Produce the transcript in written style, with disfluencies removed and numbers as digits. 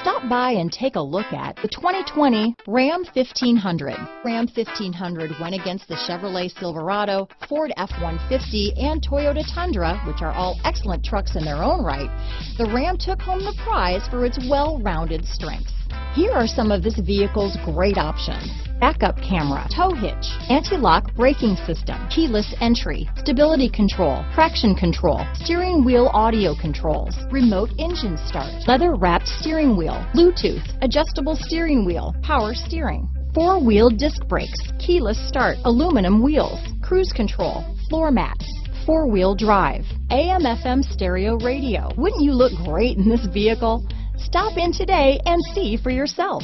Stop by and take a look at the 2020 Ram 1500. Ram 1500 went against the Chevrolet Silverado, Ford F-150, and Toyota Tundra, which are all excellent trucks in their own right. The Ram took home the prize for its well-rounded strengths. Here are some of this vehicle's great options: backup camera, tow hitch, anti-lock braking system, keyless entry, stability control, traction control, steering wheel audio controls, remote engine start, leather-wrapped steering wheel, Bluetooth, adjustable steering wheel, power steering, four-wheel disc brakes, keyless start, aluminum wheels, cruise control, floor mats, four-wheel drive, AM/FM stereo radio. Wouldn't you look great in this vehicle? Stop in today and see for yourself.